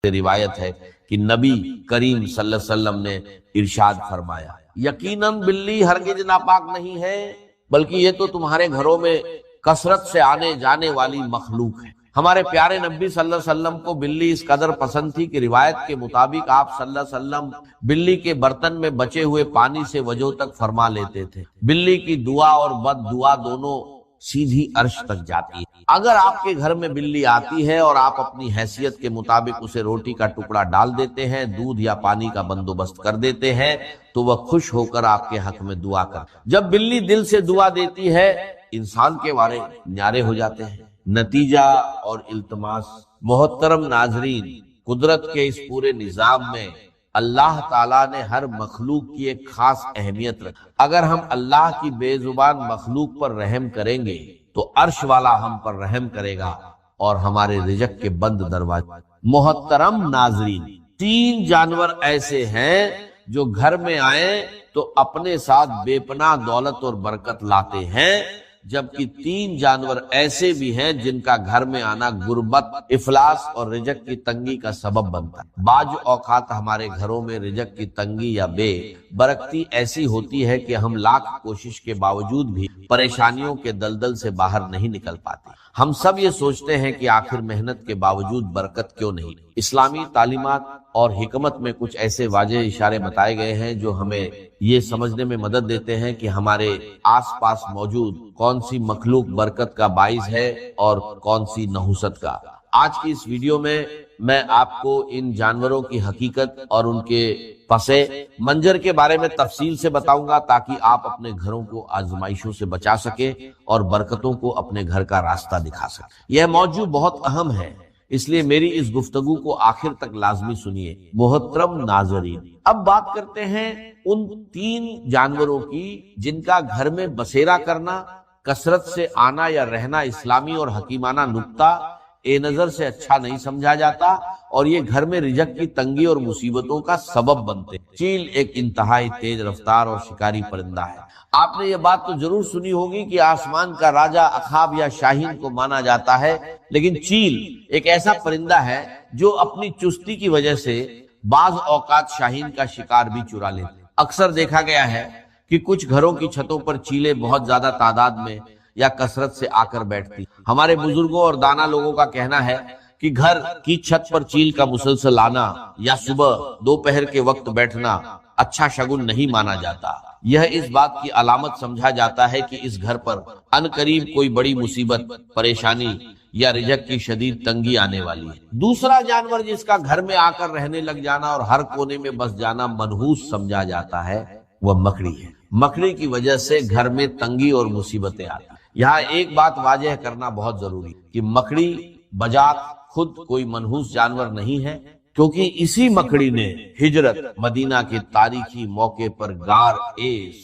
روایت ہے کہ نبی کریم صلی اللہ علیہ وسلم نے ارشاد فرمایا، یقیناً بلی ہرگز ناپاک نہیں ہے، بلکہ یہ تو تمہارے گھروں میں کثرت سے آنے جانے والی مخلوق ہے۔ ہمارے پیارے نبی صلی اللہ علیہ وسلم کو بلی اس قدر پسند تھی کہ روایت کے مطابق آپ صلی اللہ علیہ وسلم بلی کے برتن میں بچے ہوئے پانی سے وضو تک فرما لیتے تھے۔ بلی کی دعا اور بد دعا دونوں سیدھی عرش تک جاتی ہے۔ اگر آپ کے گھر میں بلی آتی ہے اور آپ اپنی حیثیت کے مطابق اسے روٹی کا ٹکڑا ڈال دیتے ہیں، دودھ یا پانی کا بندوبست کر دیتے ہیں، تو وہ خوش ہو کر آپ کے حق میں دعا کر۔ جب بلی دل سے دعا دیتی ہے، انسان کے وارے نیارے ہو جاتے ہیں۔ نتیجہ اور التماس، محترم ناظرین، قدرت کے اس پورے نظام میں اللہ تعالیٰ نے ہر مخلوق کی ایک خاص اہمیت رکھی۔ اگر ہم اللہ کی بے زبان مخلوق پر رحم کریں گے تو عرش والا ہم پر رحم کرے گا اور ہمارے رزق کے بند دروازے۔ محترم ناظرین، 3 جانور ایسے ہیں جو گھر میں آئیں تو اپنے ساتھ بے پناہ دولت اور برکت لاتے ہیں، جبکہ 3 جانور ایسے بھی ہیں جن کا گھر میں آنا غربت، افلاس اور رزق کی تنگی کا سبب بنتا ہے۔ بعض اوقات ہمارے گھروں میں رزق کی تنگی یا بے برکتی ایسی ہوتی ہے کہ ہم لاکھ کوشش کے باوجود بھی پریشانیوں کے دلدل سے باہر نہیں نکل پاتے۔ ہم سب یہ سوچتے ہیں کہ آخر محنت کے باوجود برکت کیوں نہیں؟ اسلامی تعلیمات اور حکمت میں کچھ ایسے واضح اشارے بتائے گئے ہیں جو ہمیں یہ سمجھنے میں مدد دیتے ہیں کہ ہمارے آس پاس موجود کون سی مخلوق برکت کا باعث ہے اور کون سی نحوست کا۔ آج کی اس ویڈیو میں آپ کو ان جانوروں کی حقیقت اور ان کے پس منظر کے بارے میں تفصیل سے بتاؤں گا تاکہ آپ اپنے گھروں کو آزمائشوں سے بچا سکیں اور برکتوں کو اپنے گھر کا راستہ دکھا سکیں۔ یہ موضوع بہت اہم ہے، اس لیے میری اس گفتگو کو آخر تک لازمی سنیے۔ محترم ناظرین، اب بات کرتے ہیں ان 3 جانوروں کی جن کا گھر میں بسیرا کرنا، کثرت سے آنا یا رہنا اسلامی اور حکیمانہ نقطہ نظر سے اچھا نہیں سمجھا جاتا اور یہ گھر میں رزق کی تنگی اور مصیبتوں کا سبب بنتے ہیں۔ چیل ایک انتہائی تیز رفتار اور شکاری پرندہ ہے۔ آپ نے یہ بات تو ضرور سنی ہوگی کہ آسمان کا راجہ عقاب یا شاہین کو مانا جاتا ہے، لیکن چیل ایک ایسا پرندہ ہے جو اپنی چستی کی وجہ سے بعض اوقات شاہین کا شکار بھی چرا لیتے ہیں۔ اکثر دیکھا گیا ہے کہ کچھ گھروں کی چھتوں پر چیلیں بہت زیادہ تعداد میں یا کثرت سے آ کر بیٹھتی۔ ہمارے بزرگوں اور دانا لوگوں کا کہنا ہے کہ گھر کی چھت پر چیل کا مسلسل آنا یا صبح دوپہر کے وقت بیٹھنا اچھا شگن نہیں مانا جاتا۔ یہ اس بات کی علامت سمجھا جاتا ہے کہ اس گھر پر ان قریب کوئی بڑی مصیبت، پریشانی یا رزق کی شدید تنگی آنے والی ہے۔ دوسرا جانور جس کا گھر میں آ کر رہنے لگ جانا اور ہر کونے میں بس جانا منحوس سمجھا جاتا ہے، وہ مکڑی ہے۔ مکڑی کی وجہ سے گھر میں تنگی اور مصیبتیں آتی ہیں۔ یہاں ایک بات واضح کرنا بہت ضروری ہے کہ مکڑی بذات خود کوئی منحوس جانور نہیں ہے، کیونکہ اسی مکڑی نے ہجرت مدینہ کے تاریخی موقع پر غار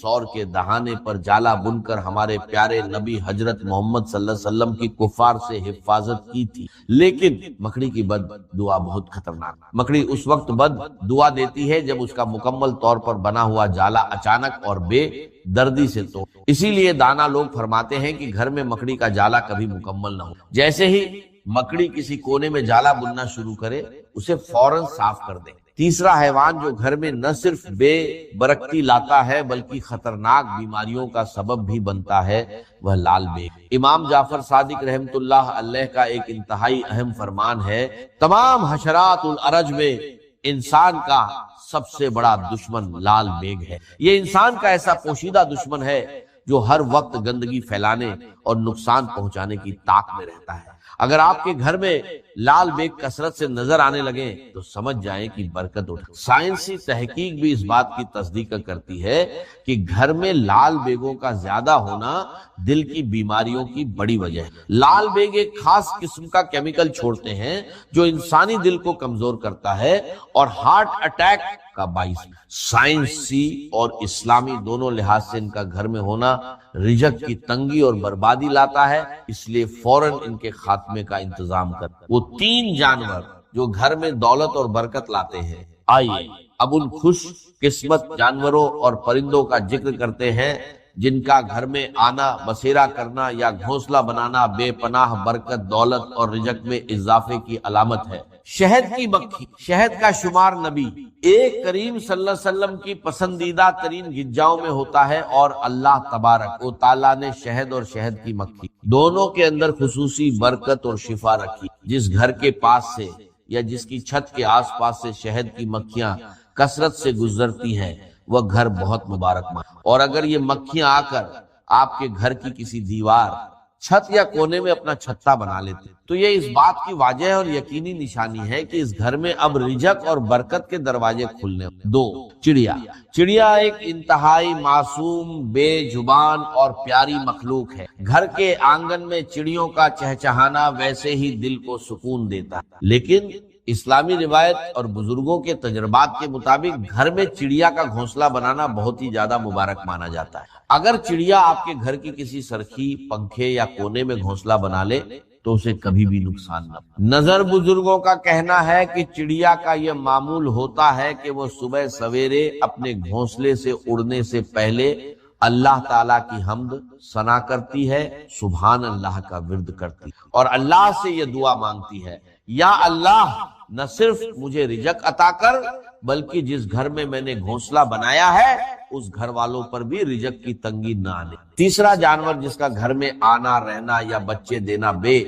سور کے دہانے پر جالا بن کر ہمارے پیارے نبی حضرت محمد صلی اللہ علیہ وسلم کی کفار سے حفاظت کی تھی۔ لیکن مکڑی کی بد دعا بہت خطرناک۔ مکڑی اس وقت بد دعا دیتی ہے جب اس کا مکمل طور پر بنا ہوا جالا اچانک اور بے دردی سے تو اسی لیے دانا لوگ فرماتے ہیں کہ گھر میں مکڑی کا جالا کبھی مکمل نہ ہو۔ جیسے ہی مکڑی کسی کونے میں جالا بننا شروع کرے، اسے فوراً صاف کر دیں۔ تیسرا حیوان جو گھر میں نہ صرف بے برکتی لاتا ہے بلکہ خطرناک بیماریوں کا سبب بھی بنتا ہے، وہ لال بیگ۔ امام جعفر صادق رحمت اللہ علیہ کا ایک انتہائی اہم فرمان ہے، تمام حشرات الارج میں انسان کا سب سے بڑا دشمن لال بیگ ہے۔ یہ انسان کا ایسا پوشیدہ دشمن ہے جو ہر وقت گندگی پھیلانے اور نقصان پہنچانے کی طاق میں رہتا ہے۔ اگر آپ کے گھر میں لال بیگ کثرت سے نظر آنے لگیں تو سمجھ جائیں کہ برکت اٹھ۔ سائنسی تحقیق بھی اس بات کی تصدیق کرتی ہے کہ گھر میں لال بیگوں کا زیادہ ہونا دل کی بیماریوں کی بڑی وجہ ہے۔ لال بیگ ایک خاص قسم کا کیمیکل چھوڑتے ہیں جو انسانی دل کو کمزور کرتا ہے اور ہارٹ اٹیک کا باعث۔ سائنسی اور اسلامی دونوں لحاظ سے ان کا گھر میں ہونا رزق کی تنگی اور بربادی لاتا ہے، اس لیے فوراً ان کے خاتمے کا انتظام کر۔ وہ 3 جانور جو گھر میں دولت اور برکت لاتے ہیں، آئیے اب ان خوش قسمت جانوروں اور پرندوں کا ذکر کرتے ہیں جن کا گھر میں آنا، بسیرا کرنا یا گھونسلہ بنانا بے پناہ برکت، دولت اور رزق میں اضافے کی علامت ہے۔ شہد کی مکھی، شہد کا شمار نبی ایک کریم صلی اللہ علیہ وسلم کی پسندیدہ ترین غذاؤں میں ہوتا ہے، اور اللہ تبارک و تعالیٰ نے شہد اور شہد کی مکھی دونوں کے اندر خصوصی برکت اور شفا رکھی۔ جس گھر کے پاس سے یا جس کی چھت کے آس پاس سے شہد کی مکھیاں کثرت سے گزرتی ہیں وہ گھر بہت مبارک مان، اور اگر یہ مکھیاں آ کر آپ کے گھر کی کسی دیوار، چھت یا کونے میں اپنا چھتا بنا لیتے تو یہ اس بات کی واضح اور یقینی نشانی ہے کہ اس گھر میں اب رزق اور برکت کے دروازے کھلنے۔ دو، چڑیا۔ چڑیا ایک انتہائی معصوم، بے زبان اور پیاری مخلوق ہے۔ گھر کے آنگن میں چڑیوں کا چہچہانا ویسے ہی دل کو سکون دیتا ہے، لیکن اسلامی روایت اور بزرگوں کے تجربات کے مطابق گھر میں چڑیا کا گھونسلہ بنانا بہت ہی زیادہ مبارک مانا جاتا ہے۔ اگر چڑیا آپ کے گھر کی کسی سرخی، پنکھے یا کونے میں گھونسلہ بنا لے تو اسے کبھی بھی نقصان نہ۔ نظر بزرگوں کا کہنا ہے کہ چڑیا کا یہ معمول ہوتا ہے کہ وہ صبح سویرے اپنے گھونسلے سے اڑنے سے پہلے اللہ تعالیٰ کی حمد ثنا کرتی ہے، سبحان اللہ کا ورد کرتی ہے، اور اللہ سے یہ دعا مانگتی ہے، یا اللہ نہ صرف مجھے رزق عطا کر بلکہ جس گھر میں نے گھونسلہ بنایا ہے اس گھر والوں پر بھی رزق کی تنگی نہ آنے۔ تیسرا جانور جس کا گھر میں آنا، رہنا یا بچے دینا بے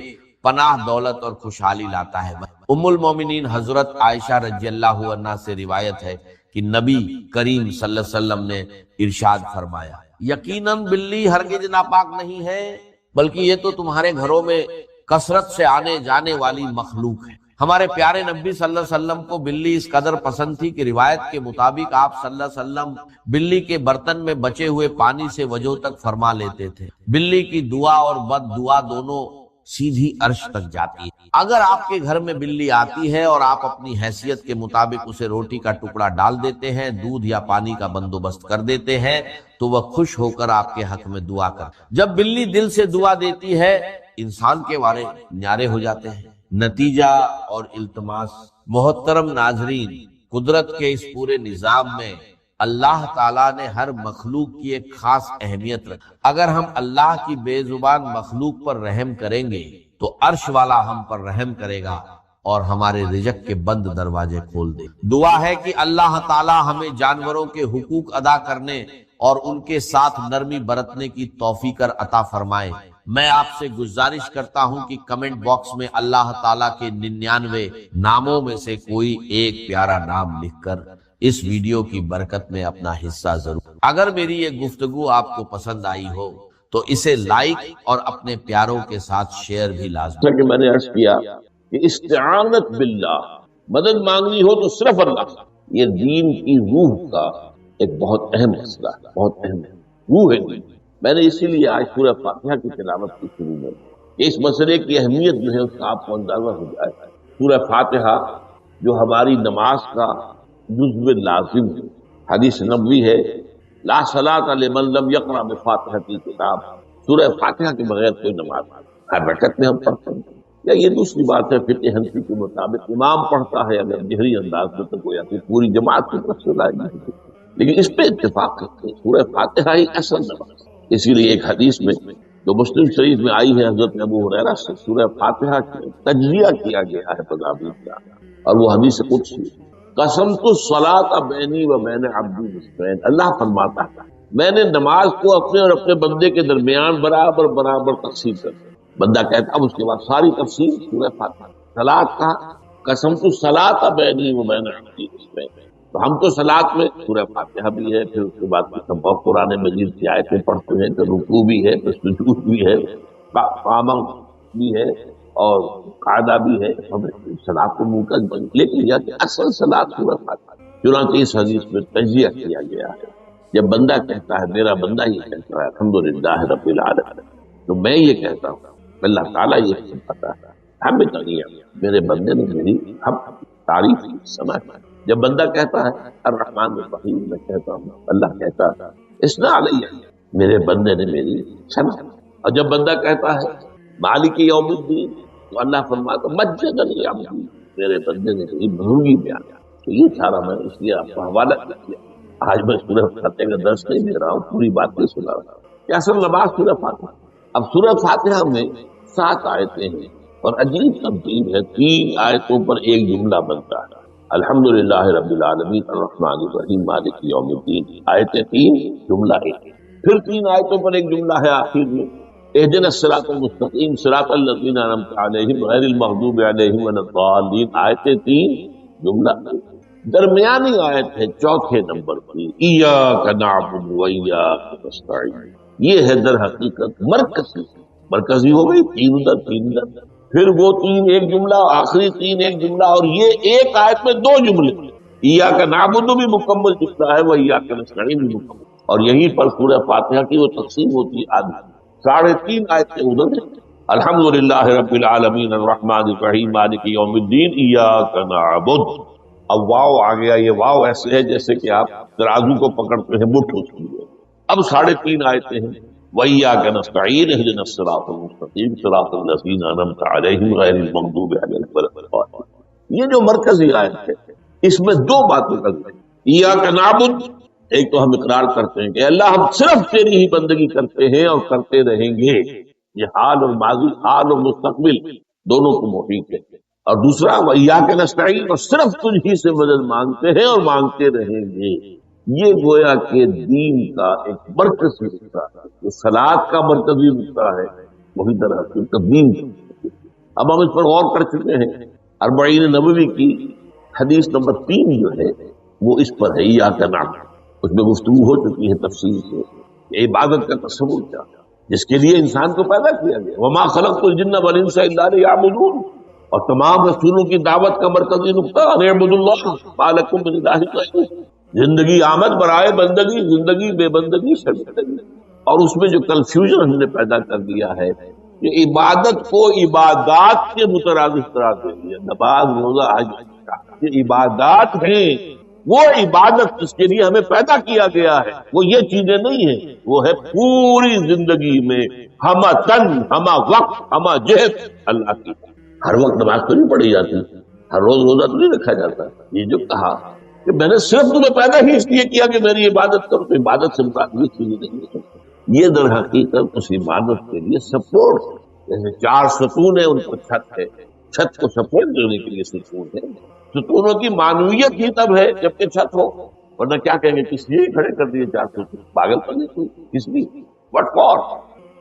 پناہ دولت اور خوشحالی لاتا ہے۔ ام المومنین حضرت عائشہ رضی اللہ عنہا سے روایت ہے کہ نبی کریم صلی اللہ علیہ وسلم نے ارشاد فرمایا، یقیناً بلی ہرگز ناپاک نہیں ہے بلکہ یہ تو تمہارے گھروں میں کثرت سے آنے جانے والی مخلوق ہے۔ ہمارے پیارے نبی صلی اللہ علیہ وسلم کو بلی اس قدر پسند تھی کہ روایت کے مطابق آپ صلی اللہ علیہ وسلم بلی کے برتن میں بچے ہوئے پانی سے وضو تک فرما لیتے تھے۔ بلی کی دعا اور بد دعا دونوں سیدھی عرش تک جاتی ہے۔ اگر آپ کے گھر میں بلی آتی ہے اور آپ اپنی حیثیت کے مطابق اسے روٹی کا ٹکڑا ڈال دیتے ہیں، دودھ یا پانی کا بندوبست کر دیتے ہیں تو وہ خوش ہو کر آپ کے حق میں دعا کر۔ جب بلی دل سے دعا دیتی ہے انسان کے وارے نیارے ہو جاتے ہیں۔ نتیجہ اور التماس۔ محترم ناظرین، قدرت کے اس پورے نظام میں اللہ تعالیٰ نے ہر مخلوق کی ایک خاص اہمیت رکھی۔ اگر ہم اللہ کی بے زبان مخلوق پر رحم کریں گے تو عرش والا ہم پر رحم کرے گا اور ہمارے رزق کے بند دروازے کھول دے۔ دعا ہے کہ اللہ تعالیٰ ہمیں جانوروں کے حقوق ادا کرنے اور ان کے ساتھ نرمی برتنے کی توفیق عطا فرمائے۔ میں آپ سے گزارش کرتا ہوں کہ کمنٹ باکس میں اللہ تعالیٰ کے 99 ناموں میں سے کوئی ایک پیارا نام لکھ کر اس ویڈیو کی برکت میں اپنا حصہ ضرور۔ اگر میری یہ گفتگو آپ کو پسند آئی ہو تو اسے لائک اور اپنے پیاروں کے ساتھ شیئر بھی لازمی۔ کہ میں نے عرض کیا کہ استعانت باللہ، مدد مانگنی ہو تو صرف اللہ۔ یہ دین کی روح کا ایک بہت اہم مسئلہ ہے، بہت اہم روح ہے دین۔ میں نے اسی لیے آج سورہ فاتحہ کی تلاوت کی شروع میں کہ اس مسئلے کی اہمیت جو ہے اس کا آپ کو اندازہ ہو جائے۔ سورہ فاتحہ جو ہماری نماز کا جزو لازم ہے، حدیث نبوی ہے، لا صلاۃ لمن لم یقرأ بفاتحۃ الکتاب، سورہ فاتحہ کے بغیر کوئی نماز ہر رکعت میں ہم پڑھتے ہیں۔ یا یہ دوسری بات ہے، فقہ حنفی کے مطابق امام پڑھتا ہے اگر جہری انداز میں تو گویا کہ پوری جماعت کی طرف سے لائے نہیں، لیکن اس پہ اتفاق کرتے ہیں سورہ فاتحہ ہی اصل نماز۔ اسی لیے ایک حدیث میں جو مسلم شریف میں آئی ہے حضرت ابو ہریرہ سے سورہ فاتحہ کا تجزیہ کیا گیا ہے تضابیط کا، اور وہ حدیث قدسی، قسمت الصلاۃ بینی و بین عبدی نصفین، اللہ فرماتا ہے میں نے نماز کو اپنے اور اپنے بندے کے درمیان برابر برابر تقسیم کر دیا۔ بندہ کہتا اب اس کے بعد ساری تفصیل سورہ فاتحہ۔ صلاۃ کا قسمت الصلاۃ بینی و بین عبدی نصفین، تو ہم تو صلاۃ میں سورہ فاتحہ بھی ہے، پھر اس کے بعد بہت قرآن مجید کی آیتیں پڑھتے ہیں، تو رکوع بھی ہے، تو سجود بھی ہے، قیام بھی ہے اور قعدہ بھی ہے، ہمیں صلاۃ کو منہ بن، لیکن یہ اصل صلاۃ سورہ فاتحہ۔ چنانچہ اس حدیث میں تجزیہ کیا گیا ہے، جب بندہ کہتا ہے، میرا بندہ یہ کہتا ہے الحمدللہ رب العالمین، تو میں یہ کہتا ہوں اللہ تعالیٰ یہ فرماتا ہے ہمیں میرے بندے نے میری ہم تعریف کی سمجھ۔ جب بندہ کہتا ہے الرحمن الرحیم، میں کہتا ہوں اللہ کہتا ہے اثنا علیہ، میرے بندے نے میری سمجھ۔ اور جب بندہ کہتا ہے مالک یوم الدین، تو اللہ فرماتا مجدنی عبدی، میرے بندے نے میری بزرگی بیان۔ تو یہ سارا میں اس لیے آپ کو حوالہ کیا۔ آج میں سورہ فاتحہ کا درس نہیں دے رہا ہوں، پوری بات نہیں سنا رہا ہوں کہ اصل نماز سورہ فاتحہ۔ اب سورہ فاتحہ میں 7 آیتیں ہیں، اور عجیب ترتیب ہے، 3 آیتوں پر ایک جملہ بنتا ہے، الحمدللہ رب العالمین الرحمن الرحیم مالک یوم الدین، آیتیں 3 جملہ 1، پھر 3 آیتوں پر ایک جملہ ہے آخر میں، اہدنا الصراط المستقیم صراط الذین انعمت علیہم غیر المغضوب علیہم ولا الضالین، آیتیں 3 جملہ 1۔ درمیانی آیت ہے 4 نمبر کی، ایاک نعبد و ایاک نستعین، یہ ہے در حقیقت مرکزی ہو گئی، 3 ادھر 3 ادھر، پھر وہ 3 ایک جملہ، آخری 3 ایک جملہ، اور یہ ایک آیت میں 2 جملے، ایاک نعبد بھی مکمل جملہ ہے، وہ ایاک نستعین بھی مکمل، اور یہیں پر سورہ فاتحہ کی وہ تقسیم ہوتی ہے آدھی، 3.5 آیتیں ادھر ہیں، الحمدللہ رب العالمین الرحمن الرحیم مالک یوم الدین ایاک نعبد، اب واو آ گیا، یہ واو ایسے ہے جیسے کہ آپ ترازو کو پکڑتے ہیں مٹھ ہوتی ہے، اب 3.5 آیتیں ہیں، وَإِيَّاكَ نَسْتَعِينُ اهْدِنَا الصِّرَاطَ الْمُسْتَقِيمَ صِرَاطَ الَّذِينَ أَنْعَمْتَ عَلَيْهِمْ غَيْرِ الْمَغْضُوبِ عَلَيْهِمْ وَلَا الضَّالِّينَ، یہ جو مرکزی آیت ہے اس میں 2 باتیں کرتے ہیں، ایاک نعبد، ایک تو ہم اقرار کرتے ہیں کہ اللہ ہم صرف تیری ہی بندگی کرتے ہیں اور کرتے رہیں گے، یہ حال اور ماضی، حال اور مستقبل دونوں کو محیط ہے، اور دوسرا وَإِيَّاكَ نَسْتَعِينُ، اور صرف تجھ ہی سے مدد مانگتے ہیں اور مانگتے رہیں گے، یہ گویا کہ دین کا ایک مرکزی نقطہ ہے، جو صلاۃ کا مرکزی نقطہ ہے وہی در حقیقت دین کا۔ اب ہم اس پر غور کر چکے ہیں، 40 نبوی کی حدیث نمبر 3 جو ہے وہ اس پر ہے، ایاک نعبد، اس میں گفتگو ہو چکی ہے تفصیل سے کہ عبادت کا تصور کیا ہے، جس کے لیے انسان کو پیدا کیا گیا، وما خلقت الجن والانس الا لیعبدون، اور تمام رسولوں کی دعوت کا مرکزی نقطہ ان اعبدوا اللہ ما لکم من الہ غیرہ، زندگی آمد برائے بندگی، زندگی بے بندگی شرمندگی، اور اس میں جو کنفیوژن ہم نے پیدا کر دیا ہے کہ عبادت کو عبادات کے مترادف قرار دے دیا، نماز روزہ حج یہ عبادات ہیں، وہ عبادت جس کے لیے ہمیں پیدا کیا گیا ہے وہ یہ چیزیں نہیں ہیں، وہ ہے پوری زندگی میں ہمہ تن ہمہ وقت ہمہ جہت اللہ کی، ہر وقت نماز تو نہیں پڑھی جاتی، ہر روز روزہ تو نہیں رکھا جاتا، یہ جو کہا کہ میں نے صرف تمہیں پیدا ہی اس لیے کیا کہ میری عبادت کرو، تو عبادت سے متعلق یہ چیزیں نہیں ہے، یہ در حقیقت اس عبادت کے لیے سپورٹ، جیسے 4 ستون ہیں ان پر چھت ہے، چھت کو سپورٹ دینے کے لیے ستون ہے، ستونوں کی معنویت ہی تب ہے جبکہ چھت ہو، ورنہ کیا کہیں گے کس لیے کھڑے کر دیے 4 ستون، پاگل کرنے کو، کس لیے، وٹ فار،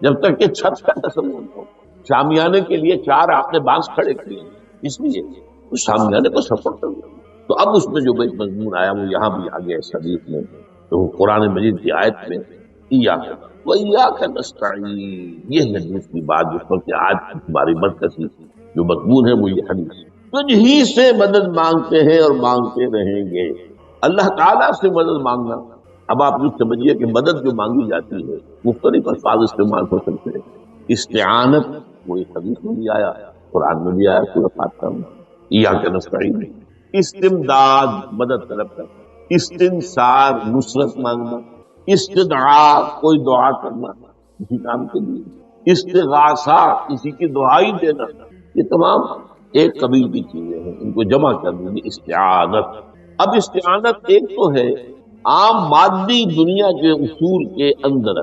جب تک کہ چھت کا تصور ہو، شامیانے کے لیے 4 آپ نے بانس کھڑے کیے اس لیے اس شامیانے کو سپورٹ کرنا، تو اب اس میں جو ایک مضمون آیا وہ یہاں بھی آ گیا اس حدیث میں، تو قرآن مجید کی آیت میں ایاک و ایاک نستعین، یہ حدیث کی بات جس پر کہ آج ہماری مرکزی جو مضمون ہے وہ یہ حدیث، تجھ ہی سے مدد مانگتے ہیں اور مانگتے رہیں گے، اللہ تعالیٰ سے مدد مانگنا، اب آپ یہ سمجھیے کہ مدد جو مانگی جاتی ہے مختلف الفاظ استعمال ہو سکتے ہیں، استعانت وہ اس حدیث میں بھی آیا، قرآن میں بھی آیا، سورۃ فاتحہ میں ایاک نستعین، استمداد مدد طلب کرنا، استنصار نصرت مانگنا، استدعاء کوئی دعا کرنا کسی کام کے لیے، استغاثہ کسی کی دعائی دینا، یہ تمام ایک قبیل کی چیزیں ہیں، ان کو جمع کر دیجیے استعانت۔ اب استعانت ایک تو ہے عام مادی دنیا کے اصول کے اندر،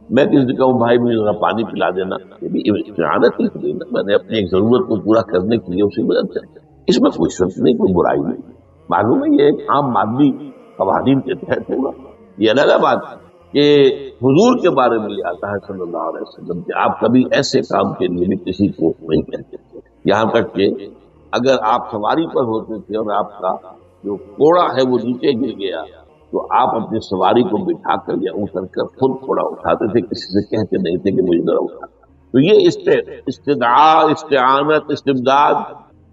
میں کسی سے کہوں بھائی مجھے ذرا پانی پلا دینا، یہ بھی استعانت ہی ہے، میں نے اپنی ایک ضرورت کو پورا کرنے کے لیے اسی مدد کرنا، اس میں کوئی شرط نہیں، کوئی برائی نہیں، معلوم ہے یہ ایک عام مادی قوانین کے تحت ہوگا۔ یہ الگ بات کہ حضور کے بارے میں یہ آتا ہے صلی اللہ علیہ وسلم کہ آپ کبھی ایسے کام کے لیے بھی کسی کو نہیں کہتے تھے، یہاں تک کہ اگر آپ سواری پر ہوتے تھے اور آپ کا جو گھوڑا ہے وہ نیچے گر گیا تو آپ اپنی سواری کو بٹھا کر یا اتر کر خود گھوڑا اٹھاتے تھے، کسی سے کہتے نہیں تھے کہ مجھے ذرا اٹھا، تو یہ استدعاء استعانت استمداد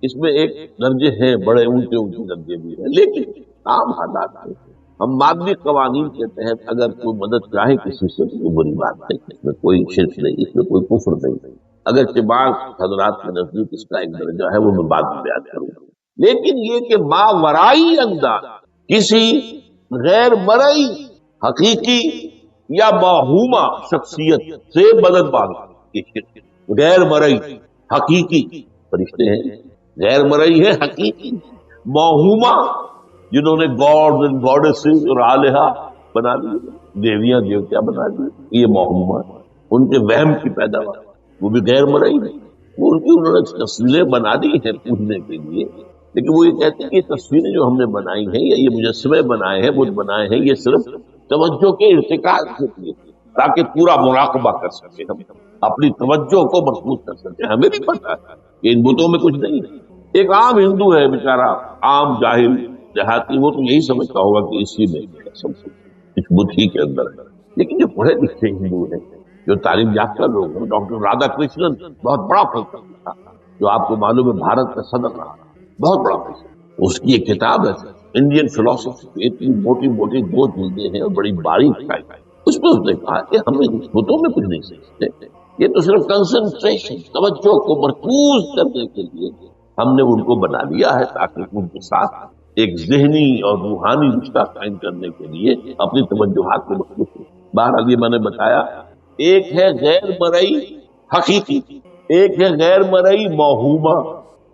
اس میں ایک درجے ہیں، بڑے اونچے درجے بھی ہیں، لیکن عام حالات میں ہم مادی قوانین کے تحت اگر کوئی مدد چاہے کسی سے تو بری بات نہیں، اس میں کوئی شرک نہیں، اس میں کوئی کفر نہیں، اگرچہ بعض حضرات کے نزدیک اس کا ایک درجہ ہے وہ میں بعد میں بیان کروں گا، لیکن یہ کہ ماورائی انداز کسی غیر مرئی حقیقی یا موہومہ شخصیت سے مدد مانگنا، غیر مرئی حقیقی فرشتے ہیں، غیر مرئی ہے حقیقی، موہومہ جنہوں نے گاڈ اینڈ گاڈیسز اور آلہہ بنا لیے، دیویاں دیوتیا بنا لیے، یہ موہومہ ان کے وہم کی پیداوار، وہ بھی غیر مرئی ہے، وہ ان کی انہوں نے تصویریں بنا دی ہیں پوجنے کے لیے، لیکن وہ یہ کہتے ہیں کہ یہ تصویریں جو ہم نے بنائی ہیں یا یہ مجسمے بنائے ہیں، بت بنائے ہیں، یہ صرف توجہ کے ارتکاز کے لیے، تاکہ پورا مراقبہ کر سکے، ہم اپنی توجہ کو مرکوز کر سکیں۔ ہمیں بھی پتا ہے کہ ان بتوں میں کچھ نہیں ہے۔ ایک عام ہندو ہے بیچارہ، عام جاہل دیہاتی، وہ تو یہی سمجھتا ہوگا کہ اسی میں سب کچھ اس بت ہی کے اندر ہے، لیکن جو پڑھے لکھے ہندو ہیں، جو تعلیم یافتہ لوگ ہیں، ڈاکٹر رادھا کرشنن بہت بڑا فلسفی تھا، جو آپ کو معلوم ہے بھارت کا صدر رہا، بہت بڑا فلسفی، اس کی ایک کتاب ہے انڈین فلسفی، اتنی موٹی موٹی 2 جلدیں ہیں اور بڑی باریک ہے، اس میں اس نے کہا کہ ہمیں بتوں میں کچھ نہیں سیکھتے، یہ تو صرف کنسنٹریشن، توجہ کو مرکوز کرنے کے لیے ہم نے ان کو بنا لیا ہے، تاکہ ان کے ساتھ ایک ذہنی اور روحانی رشتہ قائم کرنے کے لیے اپنی توجہات کو مرکوز کریں۔ بہرحال یہ میں نے بتایا، ایک ہے غیر مرئی حقیقی، ایک ہے غیر مرئی موہومہ۔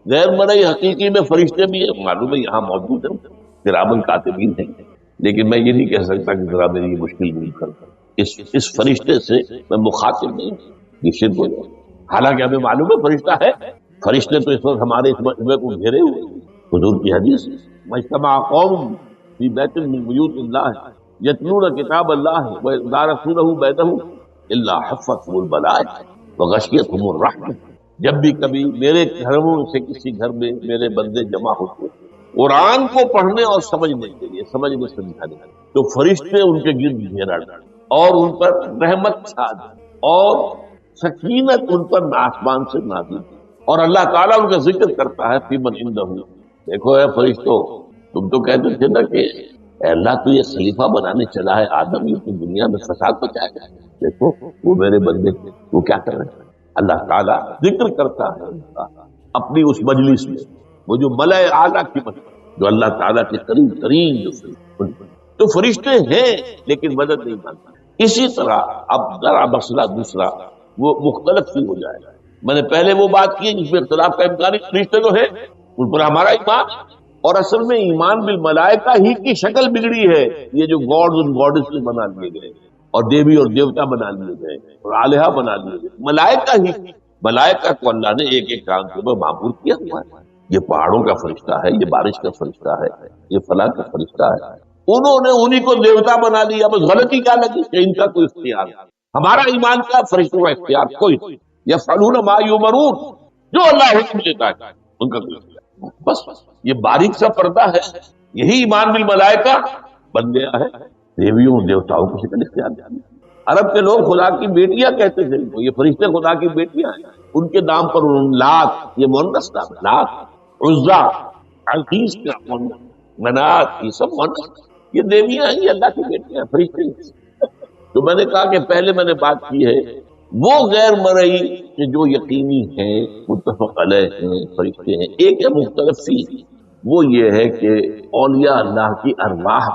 غیر مرئی حقیقی میں فرشتے بھی ہیں، معلوم ہے یہاں موجود ہیں، کرامن کاتبین ہیں، لیکن میں یہ نہیں کہہ سکتا کہ ذرا میری یہ مشکل دور کر، اس فرشتے سے میں مخاطب نہیں ہوں، یہ شرک ہو جائے۔ حالانکہ ہمیں معلوم ہے فرشتہ ہے، فرشتے تو اس وقت ہمارے اس مجمع کو گھیرے ہوئے ہیں۔ حضور کی حدیث، مجتمع قوم فی بیت من بیوت اللہ یتلون کتاب اللہ ویدارسونہ بینہم الا حفتہم الملائکہ وغشیتہم الرحمہ۔ جب بھی کبھی میرے گھروں سے کسی گھر میں میرے بندے جمع ہوتے قرآن کو پڑھنے اور سمجھنے کے لیے، سمجھنے سمجھانے، تو فرشتے ان کے گرد گھیرا ڈالتے اور ان پر رحمت چھا جاتی اور سکینت ان پر آسمان سے نازل ہوتی، اور اللہ تعالیٰ ان کا ذکر کرتا ہے فی من عندہ۔ دیکھو اے فرشتوں، تم تو کہتے تھے نا کہ اے اللہ تو یہ خلیفہ بنانے چلا ہے آدم، یہ تو دنیا میں فساد مچائے گا، دیکھو وہ میرے بندے وہ کیا کر رہے ہیں۔ اللہ تعالیٰ ذکر کرتا ہے اپنی اس مجلس میں، وہ جو ملائے اعلیٰ کی مجلس، جو اللہ تعالیٰ کے قریب ترین جو فرشتے، تو فرشتے ہیں لیکن مدد نہیں مانتا۔ اسی طرح اب ذرا مسئلہ دوسرا وہ مختلف سی ہو جائے گا۔ میں نے پہلے وہ بات کی جس میں اختلاف کا امکان ہے، فرشتے تو ہیں، ان پر ہمارا ایمان، اور اصل میں ایمان بالملائکہ ہی کی شکل بگڑی ہے۔ یہ جو گاڈز اور گاڈز بنا لیے گئے اور دیوی اور دیوتا بنا لیے گئے اور آلہہ بنا لیے گئے، ملائکہ ہی، ملائکہ کو اللہ نے ایک ایک کام کے اوپر معمور کیا ہوا ہے۔ یہ پہاڑوں کا فرشتہ ہے، یہ بارش کا فرشتہ ہے، یہ فلاں کا فرشتہ ہے، انہوں نے انہی کو دیوتا بنا لیا۔ بس غلطی کیا لگی کہ ان کا کوئی اختیار نہیں۔ ہمارا ایمان کا فرشتوں کا اختیار کوئی نہیں، یفعلون ما یؤمرون، جو اللہ حکم دیتا ہے ان کا کوئی اختیار نہیں۔ بس یہ باریک سا پردہ ہے، یہی ایمان بالملائکہ بن گیا ہے۔ دیویوں دیوتاؤں کو شکل اختیار نہیں۔ عرب کے لوگ خدا کی بیٹیاں کہتے تھے، یہ فرشتے خدا کی بیٹیاں ہیں، ان کے نام پر لات، یہ مؤنث نام ہے، لات، عزا، عزیز کا مؤنث، منات، یہ سب مؤنث، یہ دیویاں ہیں، یہ اللہ کی بیٹیاں ہیں، فرشتے ہیں۔ تو میں نے کہا کہ پہلے میں نے بات کی ہے وہ غیر مرئی کہ جو یقینی ہیں، متفق علیہ ہیں، فرشتے ہیں۔ ایک ہے مختلف فی، وہ یہ ہے کہ اولیاء اللہ کی ارواح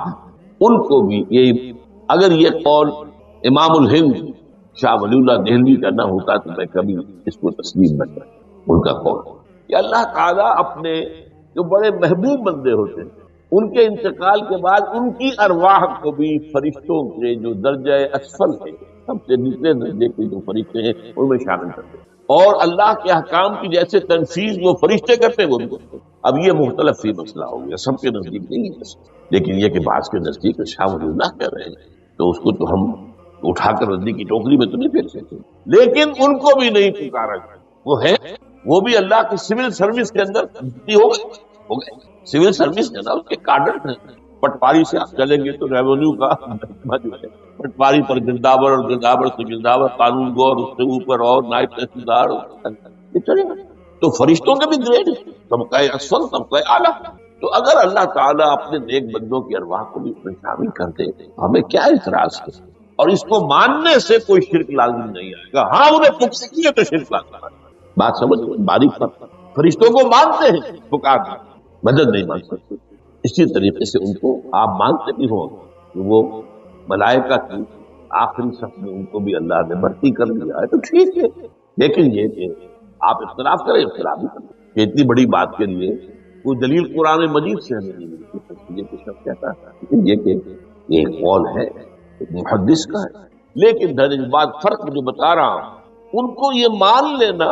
ان کو بھی، یہ اگر یہ قول امام الہند شاہ ولی اللہ دہلوی کا نہ ہوتا تو میں کبھی اس کو تسلیم نہ کرتا۔ ان کا قول کہ اللہ تعالیٰ اپنے جو بڑے محبوب بندے ہوتے ہیں ان کے انتقال کے بعد ان کی ارواح کو بھی فرشتوں کے جو درجہ اسفل ہے، سب سے نچلے درجے کے جو فرشتے ہیں ان میں شامل کرتے ہیں، اور اللہ کے احکام کی جیسے تنفیذ وہ فرشتے کرتے ہیں وہ بھی کرتے ہیں۔ اب یہ مختلف فی مسئلہ ہو گیا، سب کے نزدیک نہیں ہے، لیکن یہ کہ بعض کے نزدیک شاہ ولی اللہ کہہ رہے ہیں تو اس کو تو ہم اٹھا کر ردی کی ٹوکری میں تو نہیں پھینک سکتے، لیکن ان کو بھی نہیں پکارا جائے، وہ ہے، وہ بھی اللہ کی سول سروس کے اندر ہو گئے، سول سروس ہے نا، اس کے کارڈر ہیں۔ پٹواری سے آپ چلیں گے تو ریونیو کا محکمہ جو ہے، پٹواری پر گرداور اور گرداور سے گرداور، قانون گو اور اس سے اوپر اور نائب تحصیلدار، یہ چلے گا۔ تو فرشتوں کے بھی گریڈ ہیں، طبقہ اسفل، طبقہ اعلیٰ۔ تو اگر اللہ تعالیٰ اپنے نیک بندوں کی ارواح کو بھی اس میں شامل کر دے ہمیں کیا اعتراض ہے؟ اور اس کو ماننے سے کوئی شرک لازم نہیں آئے گا۔ ہاں انہیں پکار کیے تو شرک لازم آئے گا، بات سمجھ باریک پر۔ فرشتوں کو مانتے ہیں، پکار مدد نہیں مان سکتے، اسی طریقے سے ان کو آپ مانتے بھی ہوں کہ وہ ملائکہ کی آخری صف میں ان کو بھی اللہ نے بھرتی کر لیا ہے تو ٹھیک ہے، لیکن یہ کہ آپ اختلاف کریں، اختلاف بھی کریں کہ اتنی بڑی بات کے لیے کوئی دلیل قرآن مجید سے ہمیں نہیں ملتی، یہ کچھ شخص کہتا ہے یہ کہ یہ قول ہے محدث کا ہے، لیکن در اس بات فرق جو بتا رہا ہوں ان کو یہ مان لینا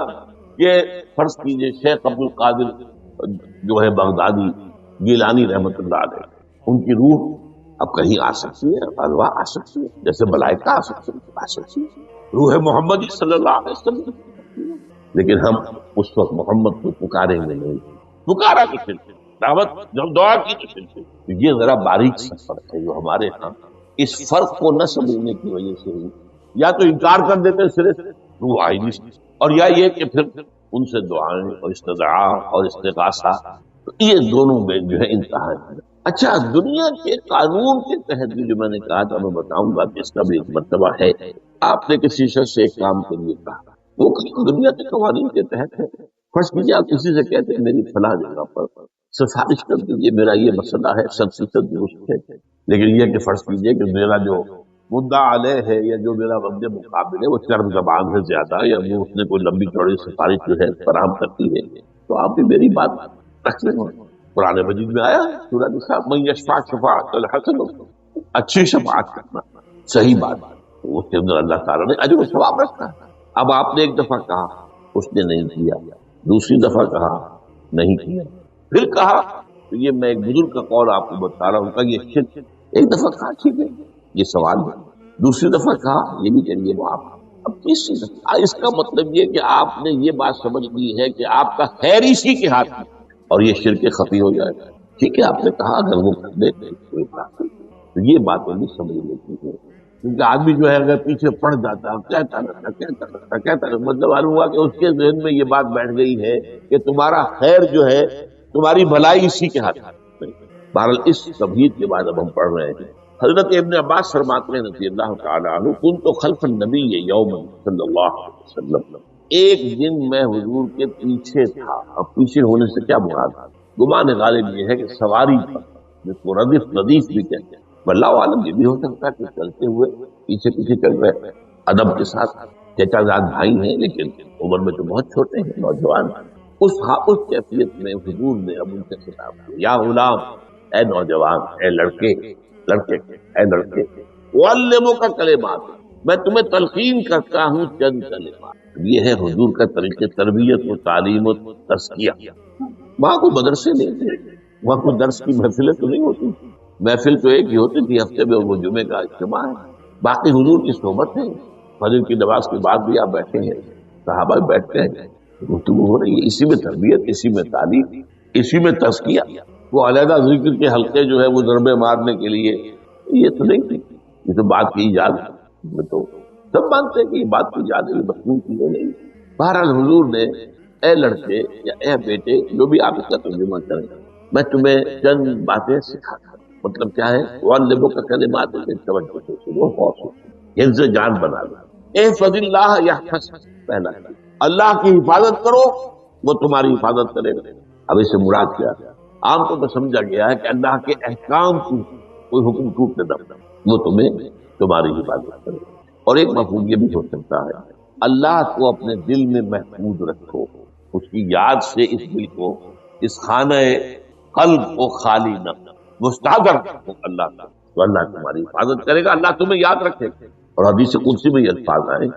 یہ فرض کیجئے شیخ عبد القادر جو ہے بغدادی گیلانی رحمت اللہ علیہ، ان کی روح اب کہیں آ سکتی ہے، ارواح آ سکتی ہے، جیسے ملائکہ آ سکتی ہے، روح محمد صلی اللہ علیہ وسلم، لیکن ہم اس وقت محمد کو پکاریں گے نہیں، پکارا تو پھر دعوت جب دعا کی تو پھر یہ ذرا باریک سا فرق ہے جو ہمارے ہاں اس فرق کو نہ سمجھنے کی وجہ سے ہی یا تو انکار کر دیتے سرے سے روح آئی نہیں، اور یا یہ کہ پھر ان سے دعائیں اور استدعا اور استغاثہ، تو یہ دونوں میں جو ہے انتہا ہے۔ اچھا، دنیا کے قانون کے تحت بھی جو میں نے کہا تھا میں بتاؤں گا کہ اس کا بھی ایک مرتبہ ہے۔ آپ نے کسی شخص سے ایک کام کے لیے کہا، وہ دنیا کے قوانین کے تحت ہے۔ فرض کیجیے آپ کسی سے کہتے ہیں میری فلاں جگہ پر سفارش کر دیجیے، میرا یہ مسئلہ ہے، 100% درست ہے، لیکن یہ کہ فرض کیجیے کہ میرا جو مدعا علیہ ہے یا جو میرا بند مقابل ہے وہ چرب زبان ہے زیادہ، یا وہ اس نے کوئی لمبی چوڑی سفارش جو ہے فراہم کرتی ہے، تو آپ بھی میری بات رکھ لیں۔ قرآن مجید میں آیا سورہ نساء من یشفع شفاعۃ الحسن، اچھی شفاعت کرنا، صحیح بات، اس کے اندر اللہ تعالیٰ نے اجر و ثواب رکھا۔ اب آپ نے ایک دفعہ کہا اس نے نہیں کیا، دوسری دفعہ کہا نہیں کیا، پھر کہا تو یہ میں ایک بزرگ کا قول آپ کو بتا رہا ہوں کہ یہ شرک، ایک دفعہ کہا ٹھیک ہے یہ سوال ہے، دوسری دفعہ کہا یہ بھی کریے معاف، اب تیسری دفعہ، اس کا مطلب یہ کہ آپ نے یہ بات سمجھ لی ہے کہ آپ کا خیر اسی کے ہاتھ میں، اور یہ شرک خفی ہو جائے گا۔ ٹھیک ہے آپ نے کہا اگر وہ کر دے تو یہ باتیں بھی سمجھ لیتی ہے، کیونکہ آدمی جو ہے اگر پیچھے پڑ جاتا ہے کہتا رہتا مطلب معلوم ہوا کہ اس کے ذہن میں یہ بات بیٹھ گئی ہے کہ تمہارا خیر جو ہے، تمہاری بھلائی اسی کے ہاتھ میں۔ بہرحال اس تمہید کے بعد اب ہم پڑھ رہے ہیں، حضرت ابن عباس فرماتے ہیں رضی اللہ تعالیٰ عنہ، کنت خلف النبی یوما صلی اللہ علیہ وسلم، ایک دن میں حضور کے پیچھے تھا۔ اب پیچھے ہونے سے کیا مراد ہے؟ گمان غالب یہ ہے کہ سواری پر، جس کو ردیف بھی کہتے ہیں، واللہ عالم یہ بھی ہو سکتا ہے کہ چلتے ہوئے پیچھے پیچھے چل رہے ادب کے ساتھ، چچا زاد بھائی ہیں لیکن عمر میں تو بہت چھوٹے ہیں، نوجوان۔ اس کیفیت میں حضور نے اب ان سے خطاب کیا، یا غلام، اے نوجوان، اے لڑکے اے لڑکے، وعلمک کلمات، میں تمہیں تلقین کرتا ہوں چند کلمات۔ یہ ہے حضور کا طریقہ تربیت و تعلیم و تزکیہ۔ وہاں کوئی مدرسے نہیں تھے، وہاں کوئی درس کی محفلیں تو نہیں ہوتی، محفل تو ایک ہی ہوتی تھی ہفتے میں، وہ جمعے کا اجتماع ہے، باقی حضور کی صحبت ہے، فجر کی نماز کے بعد بھی آپ بیٹھے ہیں، صحابہ بیٹھتے ہیں، گفتگو ہو رہی ہے، اسی میں تربیت، اسی میں تعلیم، اسی میں تزکیہ۔ وہ علیحدہ ذکر کے حلقے جو ہے وہ ضربے مارنے کے لیے یہ تو نہیں تھی، یہ تو بات کی ایجاد میں تو سب مانتے ہیں کہ یہ بات کی ایجاد ہے، مخلوق کی ہے نہیں۔ بہرحال حضور نے اے لڑکے یا اے بیٹے، جو بھی آپ اس کا ترجمہ کریں، میں تمہیں چند باتیں سکھاتا ہوں۔ مطلب کیا ہے؟ وعلمک کلمات، توجہ سے سنو، غور سے سنو، حفظ جان بنا لو۔ احفظ اللہ یحفظک، پہلا اللہ کی حفاظت کرو وہ تمہاری حفاظت کرے گا۔ اب اس سے مراد کیا ہے؟ عام طور پر سمجھا گیا ہے کہ اللہ کے احکام کو کوئی حکم ٹوٹنے نہ دے، وہ تمہاری حفاظت کرے گا۔ اور ایک مفہوم یہ بھی ہو سکتا ہے، اللہ کو اپنے دل میں محفوظ رکھو، اس کی یاد سے اس دل کو، اس خانہ قلب کو خالی نہ مستحضر رکھو اللہ کا، تو اللہ تمہاری حفاظت کرے گا، اللہ تمہیں یاد رکھے گا۔ اور حدیث قدسی میں یہ الفاظ آئے،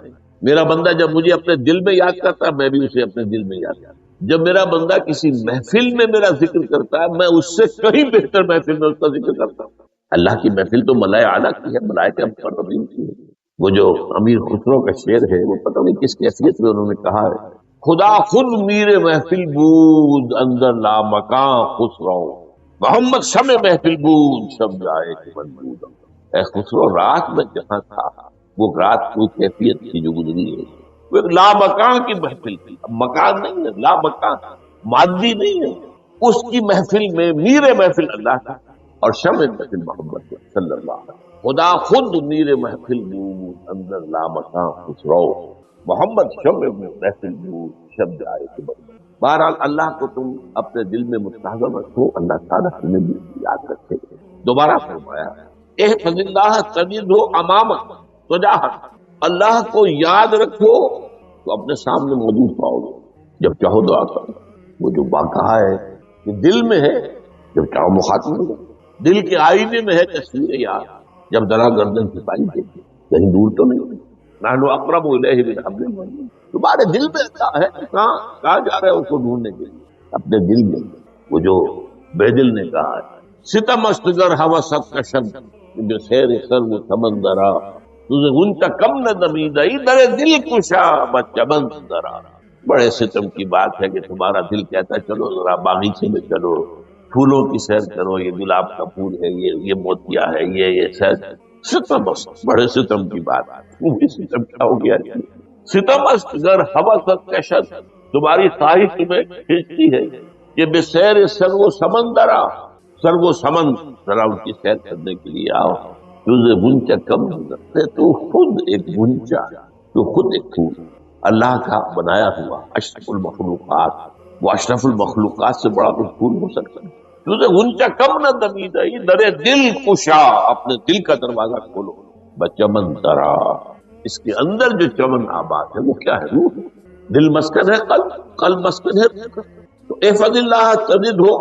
میرا بندہ جب مجھے اپنے دل میں یاد کرتا ہے میں بھی اسے اپنے دل میں یاد کرتا ہوں۔ جب میرا بندہ کسی محفل میں میرا ذکر کرتا ہے میں اس سے کہیں بہتر محفل میں اس کا ذکر کرتا ہوں۔ اللہ کی محفل تو ملائے اعلیٰ کی ہے، ملائکہ مقربین کی ہے۔ وہ جو امیر خسرو کا شعر ہے وہ پتہ نہیں کس کیفیت میں انہوں نے کہا ہے، خدا خود میر محفل بود اندر لامکان خسرو، محمد شمع محفل بود شب جائے کہ من بود۔ اے خسرو، رات میں جہاں تھا وہ رات کوئی کیفیت تھی جو گزری ہے، وہ ایک لامکان کی محفل تھی، اب مکان نہیں ہے، لامکان، مادی نہیں ہے، اس کی محفل میں میر محفل اللہ تھا اور شمع محفل محمد صلی اللہ علیہ وسلم۔ خدا خود میر محفل بود اندر لامکان خسرو، محمد شمع محفل بود شب جائے کہ من بود۔ بہرحال اللہ کو تم اپنے دل میں مستحضر رکھو، اللہ تعالیٰ تمہیں بھی یاد رکھے۔ دوبارہ فرمایا، احفظ اللہ تجدہ امامک تجاہک، اللہ کو یاد رکھو تو اپنے سامنے موجود پاؤ گے، جب چاہو دعا کرو۔ وہ جو بات کہا ہے کہ دل میں ہے، جب چاہو مخاطب ہو، دل کے آئینے میں ہے تصویر یاد، جب ذرا گردن چھپائی دیکھے کہیں دور تو نہیں، نحن اقرب الیہ من حبل الورید، تمہارے دل میں اللہ ہے، کہاں جا رہے ہو اس کو ڈھونڈنے کے لیے؟ اپنے دل میں۔ وہ جو بے دل نے کہا ہے ستم استگر ہوا سب کا شب جو سیر سر وہ سمندرا تجھے ان کا کم نہ دمیدہ در دل کشا بچمن درا۔ بڑے ستم کی بات ہے کہ تمہارا دل کہتا ہے چلو ذرا باغیچے میں چلو، پھولوں کی سیر کرو، یہ گلاب کا پھول ہے، یہ موتیا ہے، یہ سیر۔ ستم است، بڑے ستم کی بات ہے، وہ بھی ستم کیا ہو گیا؟ ستم است گر ہوا سب کا شب، تمہاری خواہش تمہیں کھینچتی ہے کہ بے سیر سر و سمندرا، سر و سمند ذرا ان کی سیر کرنے کے لیے آؤ۔ تجھے گنچا کم ہے، تو خود ایک گنچا، تو خود ایک پھول، اللہ کا بنایا ہوا اشرف المخلوقات، وہ اشرف المخلوقات سے بڑا کوئی پھول ہو سکتا ہے؟ تجھے گنچا کم نہ دمیدہ در دل کشا، اپنے دل کا دروازہ کھولو، بچمن درا، اس کے اندر جو چمن آباد ہے وہ کیا ہے؟ روح۔ دل مسکن ہے قلب، قلب مسکن ہے روح۔ تو احفظ اللہ تجد ہو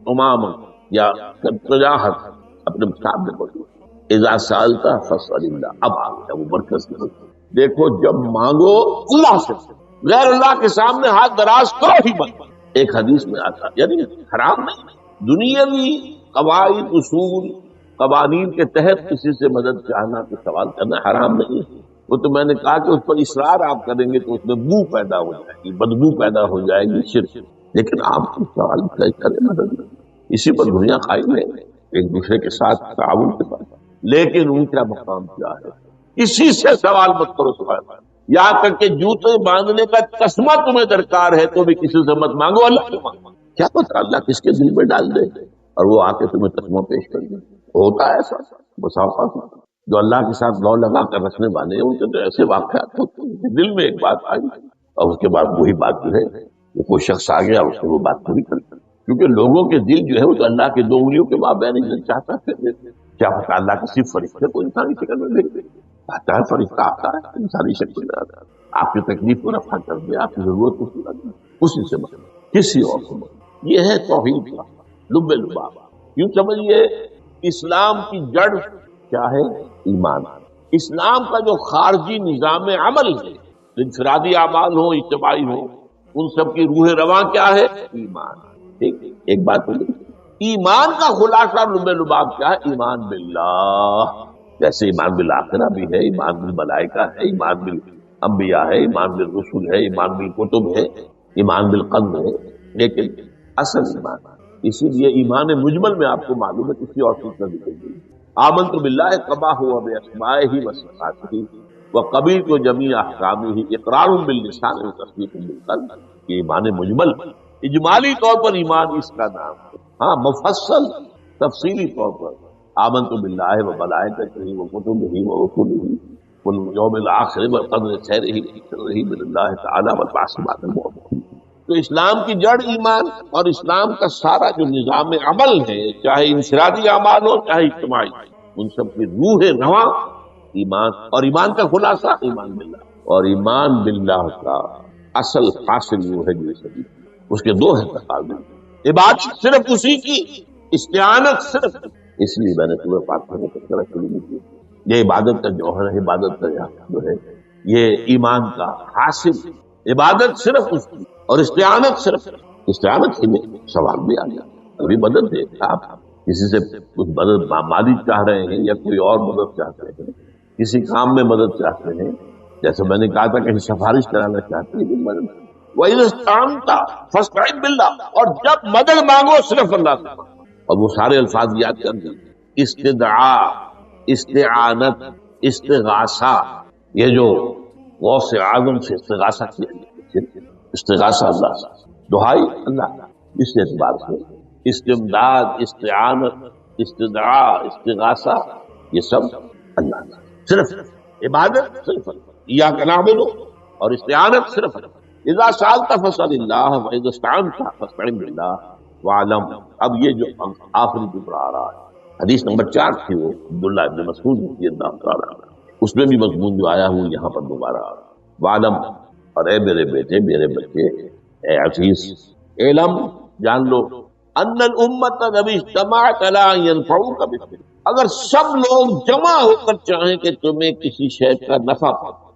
امام یا تجاہت، اپنے سامنے موجود۔ اذا سالتا فاسأل اللہ، اب آ گیا وہ مرکز کی طرف۔ دیکھو جب مانگو اللہ سے، غیر اللہ کے سامنے ہاتھ دراز کرو ہی مت۔ ایک حدیث میں آتا یعنی حرام نہیں، دنیاوی قواعد اصول قوانین کے تحت کسی سے مدد چاہنا تو سوال کرنا حرام نہیں ہے۔ وہ تو میں نے کہا کہ اس پر اصرار آپ کریں گے تو اس میں بو پیدا ہو جائے گی، بدبو پیدا ہو جائے گی، شرک۔ لیکن آپ کو سوال کریں مدد، اسی پر دنیا قائم ہے، ایک دوسرے کے ساتھ تعاون کے ساتھ۔ لیکن اونچا مقام کیا ہے؟ کسی سے سوال مت کرو، سوال یہاں تک کہ جوتے باندھنے کا تسمہ تمہیں درکار ہے تو بھی کسی سے مت مانگو، اللہ سے مانگو۔ کیا پتہ اللہ کس کے دل میں ڈال دے اور وہ آ کے تمہیں تسمہ پیش کر دے۔ ہوتا ہے ایسا مسافر جو اللہ کے ساتھ لو لگا کر رکھنے والے ہیں، ان کے تو ایسے واقعات ہوتے ہیں، دل میں ایک بات آئی اور اس کے بعد وہی بات جو ہے وہ کوئی شخص آ گیا اس نے وہ بات پوری کر دی، کیونکہ لوگوں کے دل جو ہے وہ تو اللہ کے دو انگلیوں کے مابین نہیں چاہتا ہے۔ کیا پتہ اللہ کسی فرشتے کو انسانی شکل میں بھیج دے، آتا ہے فرشتہ، آتا ہے انسانی شکل میں آتا ہے، آپ کی تکلیف کو رفع کر دے، آپ کی ضرورت کو پورا کر دے، اسی سے مطلب کسی اور سے مطلب۔ یہ ہے توحید کا لب لباب۔ یوں سمجھیے اسلام کی جڑ کیا ہے؟ ایمان۔ اسلام کا جو خارجی نظام عمل ہے، انفرادی اعمال ہو اجتماعی ہو، ان سب کی روح رواں کیا ہے؟ ایمان۔ ٹھیک، ایک بات بولی، ایمان کا خلاصہ لب لباب کیا ہے؟ ایمان باللہ۔ جیسے ایمان بالآخرہ بھی ہے، ایمان بالملائکہ ہے، ایمان بالانبیاء ہے، ایمان بالرسل ہے، ایمان بالکتب ہے، ایمان بالقلب ہے، لیکن اصل ایمان، اسی لیے ایمان مجمل میں آپ کو معلوم ہے کسی اور چیز کا ذکر نہیں۔ آمنت باللہ کما ہوا باسمائہ وصفاتہ وقبلت جمیع احکامہ اقرار باللسان وتصدیق بالقلب۔ یہ ایمان مجمل، اجمالی طور پر ایمان اس کا نام ہے، ہاں مفصل تفصیلی طور پر آمنت باللہ وملائکتہ وکتبہ ورسلہ والیوم الآخر والقدر خیرہ وشرہ من اللہ تعالی والبعث بعد الموت۔ تو اسلام کی جڑ ایمان، اور اسلام کا سارا جو نظام عمل ہے، چاہے انفرادی اعمال ہو چاہے اجتماعی، ان سب کی روح رواں ایمان، اور ایمان کا خلاصہ ایمان باللہ۔ اور ایمان باللہ کا اصل حاصل وہ ہے جو اس کے دو ہیں تقاضے، عبادت صرف اسی کی، استعانت صرف۔ اس لیے میں نے تمہیں پاک کرنے کا طرح شروع کی، یہ عبادت کا جوہر ہے، عبادت کا جو ہے یہ ایمان کا حاصل، عبادت صرف اس کی اور استعانت صرف۔ استعانت ہی میں سوال بھی آ گیا، کوئی مدد دے، آپ کسی سے کچھ مدد مالی چاہ رہے ہیں یا کوئی اور مدد چاہتے ہیں، کسی کام میں مدد چاہتے ہیں، جیسے میں نے کہا تھا کہ سفارش کرانا چاہتے ہیں، مدد۔ وَإِذَا اسْتَعَنْتَ فَاسْتَعِنْ بِاللَّهِ، اور جب مدد مانگو صرف اللہ سے مانگو۔ اور وہ سارے الفاظ یاد کر دیں، استدعاء، استعانت، استغاثہ، یہ جو غوث اعظم سے استغاثہ کیا گیا، استغاثہ اللہ سے، دعائی اللہ، اس اعتبار سے استمداد، استعانت، استدعاء، استغاثہ، یہ سب اللہ کا، صرف عبادت صرف اللہ، ایاک نعبد اور استعانت صرف اللہ۔ اذا سألت فاسأل اللہ واذا استعنت فاستعن باللہ واعلم۔ اب یہ جو آخری ٹکڑا آ رہا ہے، حدیث نمبر 4 تھی، وہ عبداللہ ابن مسعود رضی اللہ تعالیٰ عنہ، اس میں بھی مضمون جو آیا ہوں یہاں پر دوبارہ آ رہا ہے۔ واعلم، اور اے میرے بیٹے، میرے بچے، اے عزیز، علم، جان لو، ان الامت نبی اجتماعت علی ان ینفعوک بشیء، اگر سب لوگ جمع ہو کر چاہیں کہ تمہیں کسی شے کا نفع پہنچائیں،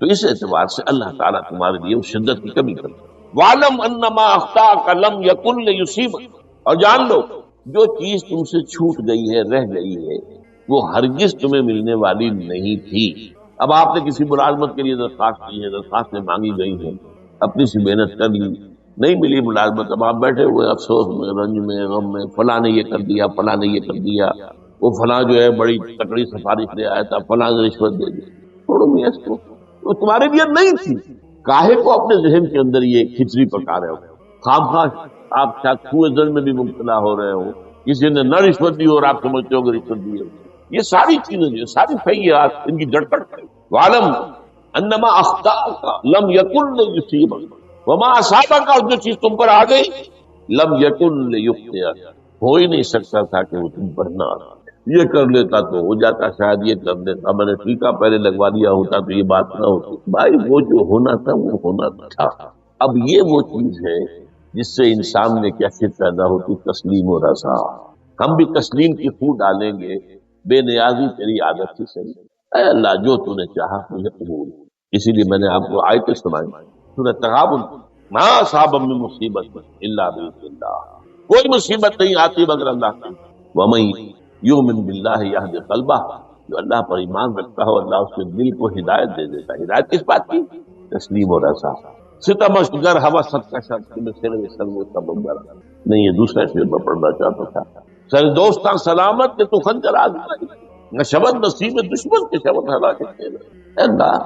تو اس اعتبار سے اللہ تعالیٰ تمہارے لیے اس شدت کی کمی کرتا ہے۔ وَعْلَمْ أَنَّمَا أَخْطَأَكَ لَمْ يَكُنْ لِيُصِيبَكَ، اور جان لو جو چیز تم سے چھوٹ گئی ہے، رہ گئی ہے، وہ ہرگز تمہیں ملنے والی نہیں تھی۔ اب آپ نے کسی ملازمت کے لیے درخواست کی ہے، درخواستیں مانگی گئی ہیں، اپنی سی محنت کر لی، نہیں ملی ملازمت، اب آپ بیٹھے ہوئے افسوس میں، رنج میں، غم میں، فلاں نے یہ کر دیا، فلاں نے یہ کر دیا، وہ فلاں جو ہے بڑی تکڑی سفارش لے آیا تھا، فلاں نے رشوت دے دی۔ چھوڑو میاں اس کو، وہ تمہارے لیے نہیں تھی۔ کاہے کو اپنے ذہن کے اندر یہ کھچڑی پکا رہے ہو؟ خام خواہ آپ شاید سوء ظن میں بھی مبتلا ہو رہے ہو، کسی نے نہ رشوت دی اور آپ سمجھتے ہو کہ رشوت دی ہے۔ یہ ساری چیزیں جو ساری فیات ان کی جڑ کٹ ہے۔ وعلم انما اخطاءک لم یکن لیصیبک وما اصابک، اور جو چیز تم پر آ گئی لم یکن لیخطئک، ہو ہی نہیں سکتا تھا کہ وہ تم پر نہ آتا۔ یہ کر لیتا تو ہو جاتا، شاید یہ کر لیتا، میں نے ٹیکا پہلے لگوا دیا ہوتا تو یہ بات نہ ہوتی۔ بھائی وہ جو ہونا تھا وہ ہونا تھا۔ اب یہ وہ چیز ہے جس سے انسان میں کیفیت پیدا ہوتی، تسلیم و رضا۔ ہم بھی تسلیم کی خو ڈالیں گے، بے نیازی تیری عادت ہی صحیح، اے اللہ جو تو نے چاہا مجھے قبول۔ اسی لیے میں نے آپ کو آیتیں سنائی، سورۃ تغابن، ما اصاب من مصیبت الا باذن اللہ، کوئی مصیبت نہیں آتی مگر اللہ کی۔ ومن یؤمن باللہ یہد قلبہ، جو اللہ پر ایمان رکھتا ہو اللہ اس کے دل کو ہدایت دے دیتا ہے۔ ہدایت کس بات کی؟ تسلیم و رضا۔ ستمش گر ہوا ست کا شخص میں سر و سبب نہیں، یہ دوسرا شعر میں پڑھنا چاہتا تھا۔ سر دوستاں سلامت کے تو خنجر آزمائی، نہ شبد نصیب دشمن کے شبد ہلاکت۔ اے اللہ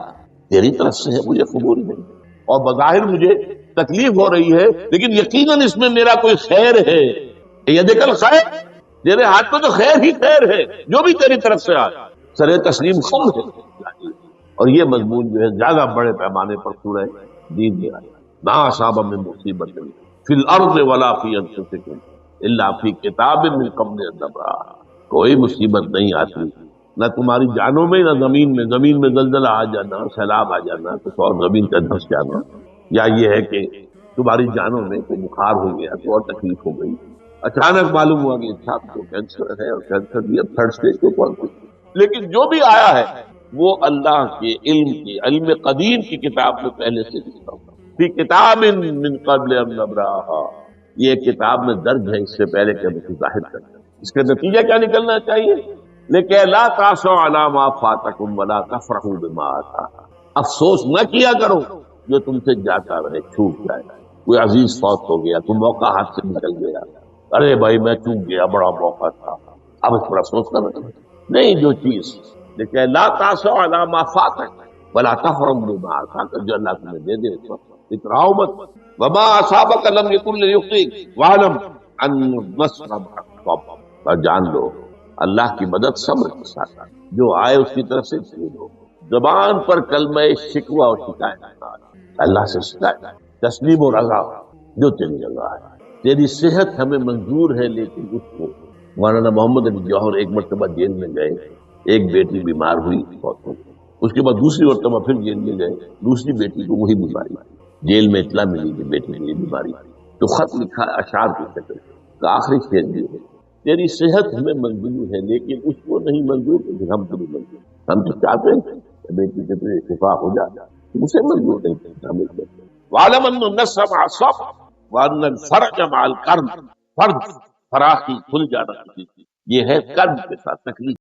تیری طرف سے ہے، مجھے قبول نہیں، اور بظاہر مجھے تکلیف ہو رہی ہے لیکن یقیناً اس میں میرا کوئی خیر ہے۔ یہ کل خیر، تیرے ہاتھ میں تو خیر ہی خیر ہے، جو بھی تیری طرف سے آئے سر تسلیم خم ہے۔ اور یہ مضمون جو ہے زیادہ بڑے پیمانے پر سورہ دین میں آیا، ما اصاب من مصیبت فی الارض ولا فی انفسکم الا فی کتاب من قبل ان نبرأھا، کوئی مصیبت نہیں آتی نہ تمہاری جانوں میں نہ زمین میں، زمین میں زلزلہ آ جانا، سیلاب آ جانا، کچھ اور زمین کا دھس جانا، یا یہ ہے کہ تمہاری جانوں میں کوئی بخار ہو گیا تو اور تکلیف ہو گئی، اچانک معلوم ہوا کہ صاحب کو کینسر ہے اور کینسر بھی اب تھرڈ اسٹیج کو پہنچ گئی، لیکن جو بھی آیا ہے وہ اللہ کے علم قدیم کی کتاب میں پہلے سے لکھا ہوا، فی کتاب من قبل ان نبرأھا، یہ کتاب میں درج ہے اس سے پہلے کہ ہم اسے ظاہر کریں۔ اس کا نتیجہ کیا نکلنا چاہیے؟ لیکن لا تعصوا علی ما فاتکم ولا تفرحوا بما آتاکم، افسوس نہ کیا کرو جو تم سے جاتا رہے، چھوٹ جائے، کوئی عزیز فوت ہو گیا، کوئی موقع ہاتھ سے نکل گیا، ارے بھائی میں چوک گیا، بڑا موقع تھا، اب اس پر افسوس کر رہے نہیں، جو چیز لیکن لا تعصوا علی ما فاتک ولا تفرحوا بما آتاکم، جو اللہ تمہیں دے دے اس وقت اتراؤ مت۔ وما اصابک لم یکن لیخطئک واعلم ان النصر مع الصبر، اور جان لو اللہ کی مدد صبر کے ساتھ، جو آئے اس کی طرف سے شہید ہو۔ زبان پر کلمہ شکوہ اور شکایت، اللہ سے شکایت، تسلیم و رضا، جو تیری رضا ہے۔ تیری صحت ہمیں منظور ہے لیکن اس کو، مولانا محمد علی جوہر ایک مرتبہ جیل میں گئے، ایک بیٹی بیمار ہوئی، فوت ہو گئی، اس کے بعد دوسری مرتبہ پھر جیل میں گئے، دوسری بیٹی کو وہی بیماری، جیل میں اطلاع ملی کہ بیٹی کی یہ بیماری، تو خط لکھا اشعار کی شکل کا، آخری شعر یہ ہے، تیری صحت ہمیں منظور ہے لیکن اس کو نہیں منظور کہ ہم تو نہیں منظور، ہم تو چاہتے ہیں کہ بیٹی کے تو شفا ہو جائے، اسے منظور نہیں۔ وَاعْلَمْ أَنَّ النَّصْرَ مَعَ الصَّبْرِ وَأَنَّ الْفَرْجَ مَعَ الْكَرْبِ، فرج فراخی کھل جانا، یہ ہے کرب کے ساتھ تکلیف